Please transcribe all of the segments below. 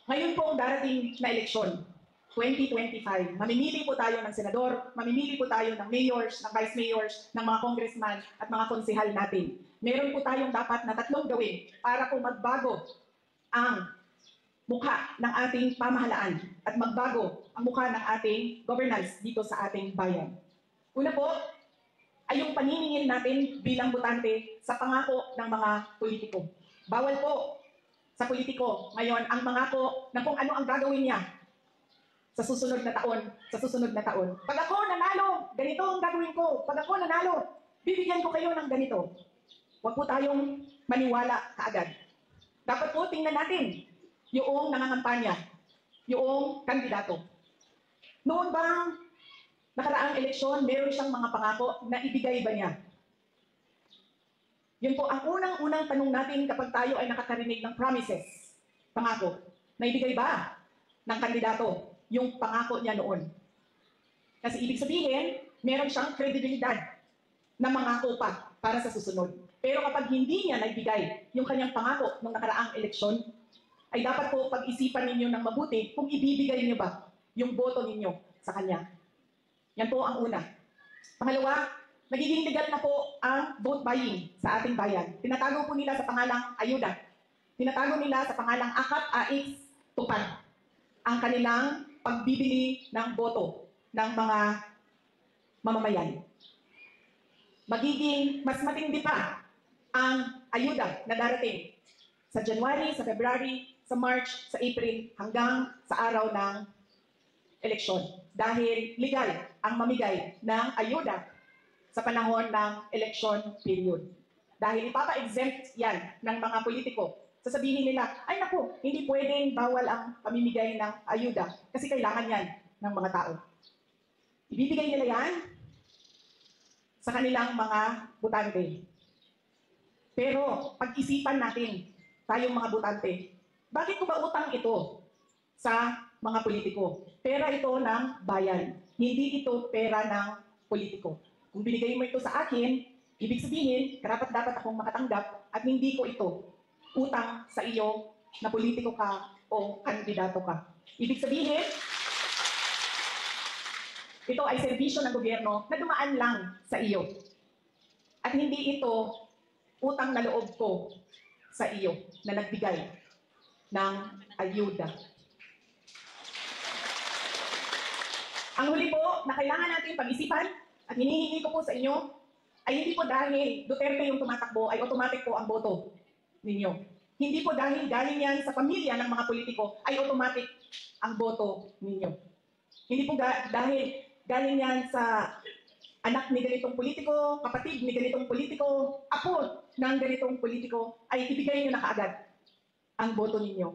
Ngayon po ang darating na eleksyon, 2025, mamimili po tayo ng senador, mamimili po tayo ng mayors, ng vice mayors, ng mga congressman at mga konsehal natin. Meron po tayong dapat na tatlong gawin para po magbago ang mukha ng ating pamahalaan at magbago ang mukha ng ating governance dito sa ating bayan. Una po ay yung paniningil natin bilang botante sa pangako ng mga politiko. Bawal po sa politiko ngayon ang mangako na kung ano ang gagawin niya sa susunod na taon. Pag ako nanalo, ganito ang gagawin ko. Pag ako nanalo, bibigyan ko kayo ng ganito. Huwag po tayong maniwala kaagad. Dapat po tingnan natin yung nangangampanya, yung kandidato. Noon bang nakaraang eleksyon, meron siyang mga pangako na ibigay ba niya? Yun po ang unang-unang tanong natin kapag tayo ay nakakarinig ng promises, pangako. Naibigay ba ng kandidato yung pangako niya noon? Kasi ibig sabihin, meron siyang kredibilidad na mangako pa para sa susunod. Pero kapag hindi niya naibigay yung kanyang pangako ng nakaraang eleksyon, ay dapat po pag-isipan ninyo ng mabuti kung ibibigay niyo ba yung boto ninyo sa kanya. Yan po ang una. Pangalawa, nagiging legal na po ang vote buying sa ating bayan. Tinatago po nila sa pangalang ayuda. Tinatago nila sa pangalang akap, ais, tupad ang kanilang pagbibili ng boto ng mga mamamayan. Magiging mas matindi pa ang ayuda na darating sa January, sa February, sa March, sa April, hanggang sa araw ng eleksyon. Dahil legal ang mamigay ng ayuda sa panahon ng election period. Dahil ipapa-exempt yan ng mga politiko. Sasabihin nila, ay naku, hindi pwedeng bawal ang pamimigay ng ayuda kasi kailangan yan ng mga tao. Ibibigay nila yan sa kanilang mga botante. Pero pag-isipan natin, tayong mga botante, bakit ko ba utang ito sa mga politiko? Pera ito ng bayan, hindi ito pera ng politiko. Kung binigay mo ito sa akin, ibig sabihin, karapat-dapat akong makatanggap at hindi ko ito utang sa iyo na politiko ka o kandidato ka. Ibig sabihin, ito ay serbisyo ng gobyerno na dumaan lang sa iyo. At hindi ito utang na loob ko sa iyo na nagbigay ng ayuda. Ang huli po na kailangan natin pag-isipan at hinihingi ko po sa inyo ay hindi po dahil Duterte yung tumatakbo ay automatic po ang boto ninyo. Hindi po dahil galing yan sa pamilya ng mga politiko ay automatic ang boto ninyo. Hindi po dahil galing yan sa anak ni ganitong politiko, kapatid ni ganitong politiko, apo ng ganitong politiko ay ibigay nyo na kaagad ang boto ninyo.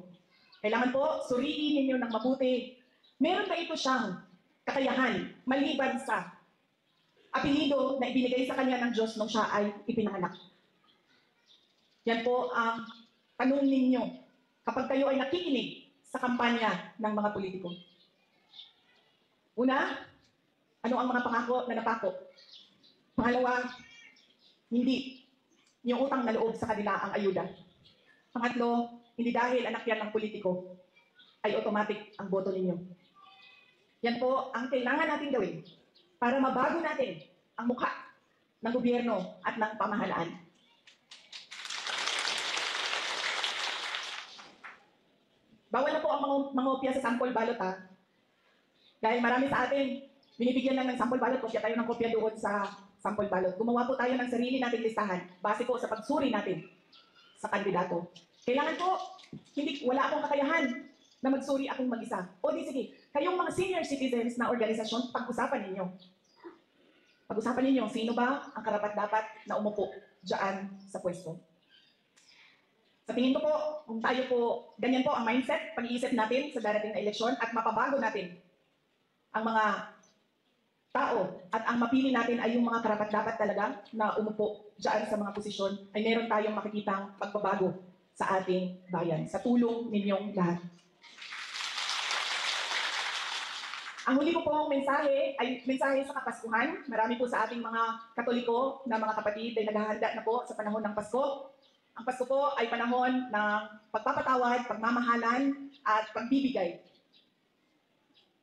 Kailangan po suriin ninyo ng mabuti. Meron ba ito siyang kakayahan maliban sa apelido na ibinigay sa kanya ng Diyos nung siya ay ipinanganak? Yan po ang tanong ninyo kapag kayo ay nakikinig sa kampanya ng mga politiko. Una, ano ang mga pangako na napako? Pangalawa, hindi yung utang na loob sa kanila ang ayuda. Pangatlo, hindi dahil anak yan ng politiko ay automatic ang boto ninyo. Yan po ang kailangan natin gawin para mabago natin ang mukha ng gobyerno at ng pamahalaan. Bawal na po ang mangopya sa sample ballot ha. Dahil marami sa atin, binibigyan lang ng sample ballot, kopya tayo ng kopya doon sa sample ballot. Gumawa po tayo ng sarili nating listahan base po sa pagsuri natin sa kandidato. Kailangan po, wala akong kakayahan na magsuri akong mag-isa. O di sige, kayong mga senior citizens na organisasyon, pag-usapan ninyo. Pag-usapan ninyo, sino ba ang karapat-dapat na umupo dyan sa pwesto. Sa tingin ko po, kung tayo po, ganyan po ang mindset, pag-iisip natin sa darating na eleksyon at mapabago natin ang mga tao at ang mapili natin ay yung mga karapat-dapat talaga na umupo dyan sa mga posisyon, ay meron tayong makikitang pagbabago sa ating bayan, sa tulong ninyong lahat. Ang huli ko pong mensahe ay mensahe sa Kapaskuhan. Marami po sa ating mga Katoliko na mga kapatid ay naghahanda na po sa panahon ng Pasko. ang Pasko po ay panahon ng pagpapatawad, pagmamahalan, at pagbibigay.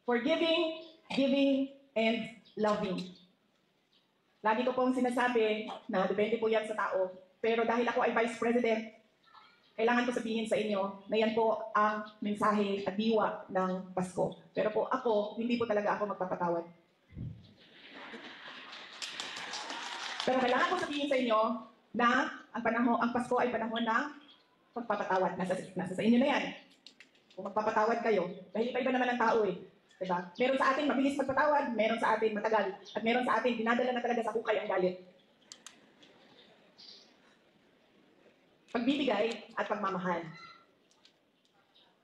Forgiving, giving, and loving. Lagi ko pong sinasabi na depende po yan sa tao. Pero dahil ako ay Vice President, kailangan ko sabihin sa inyo na yan po ang mensahe at diwa ng Pasko. Pero po ako, hindi po talaga ako magpapatawad. Pero kailangan ko sabihin sa inyo na ang Pasko ay panahon ng pagpapatawad. Nasa sa inyo na yan. Kung magpapatawad kayo, dahil iba-iba naman ang tao eh. Diba? Meron sa atin mabilis magpatawad, meron sa atin matagal, at meron sa atin dinadala na talaga sa hukay ang galit. Pagbibigay at pagmamahal.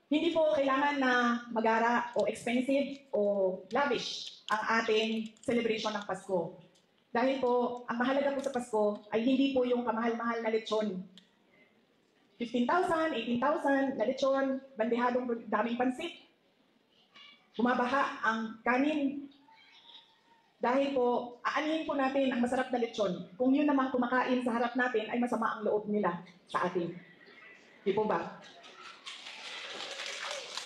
Hindi po kailangan na magara o expensive o lavish ang ating celebration ng Pasko. Dahil po, ang mahalaga po sa Pasko ay hindi po yung kamahal-mahal na lechon. 15,000, 18,000 na lechon, bandehadong daming pansit. Bumabaha ang kanin. Dahil po, aanihin po natin ang masarap na lechon. Kung yun namang kumakain sa harap natin ay masama ang loob nila sa atin. Di po ba?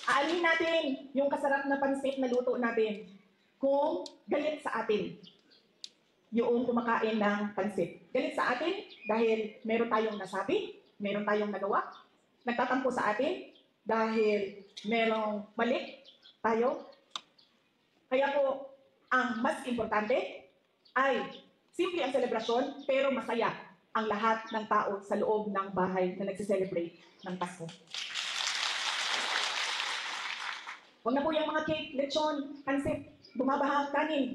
Aanihin natin yung kasarap na pansit na luto natin kung galit sa atin yung kumakain ng pansit. Galit sa atin dahil meron tayong nasabi, meron tayong nagawa, nagtatampo sa atin dahil merong mali tayo. Kaya po, ang mas importante ay simple ang selebrasyon pero masaya ang lahat ng tao sa loob ng bahay na nagsiselebrate ng Pasko. Huwag na po yung mga cake, lechon, pansit, bumabaha ang kanin.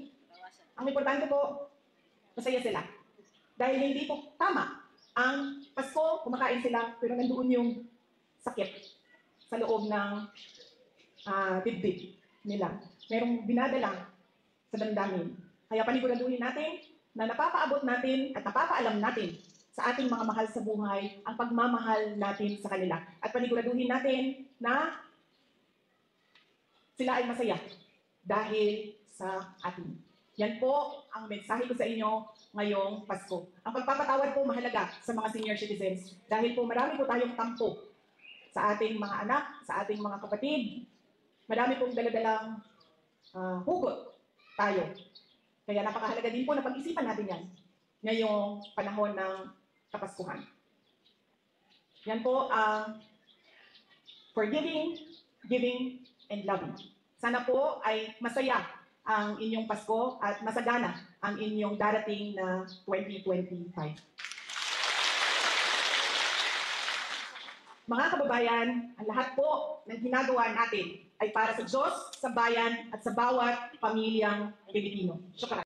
Ang importante po, masaya sila. Dahil hindi po tama ang Pasko, kumakain sila, pero nandoon yung sakit sa loob ng dibdib nila. Merong dinadala sa damdamin. Kaya paniguraduhin natin na napapaabot natin at napapaalam natin sa ating mga mahal sa buhay ang pagmamahal natin sa kanila. At paniguraduhin natin na sila ay masaya dahil sa atin. Yan po ang mensahe ko sa inyo ngayong Pasko. Ang pagpapatawad po mahalaga sa mga senior citizens dahil po marami po tayong tampo sa ating mga anak, sa ating mga kapatid. Marami pong daladalang hugot tayo. Kaya napakahalaga din po na pag-isipan natin yan ngayong panahon ng Kapaskuhan. Yan po ang forgiving, giving, and loving. Sana po ay masaya ang inyong Pasko at masagana ang inyong darating na 2025. Mga kababayan, ang lahat po ng ginagawa natin ay para sa Diyos, sa bayan at sa bawat pamilyang Pilipino. Syukran.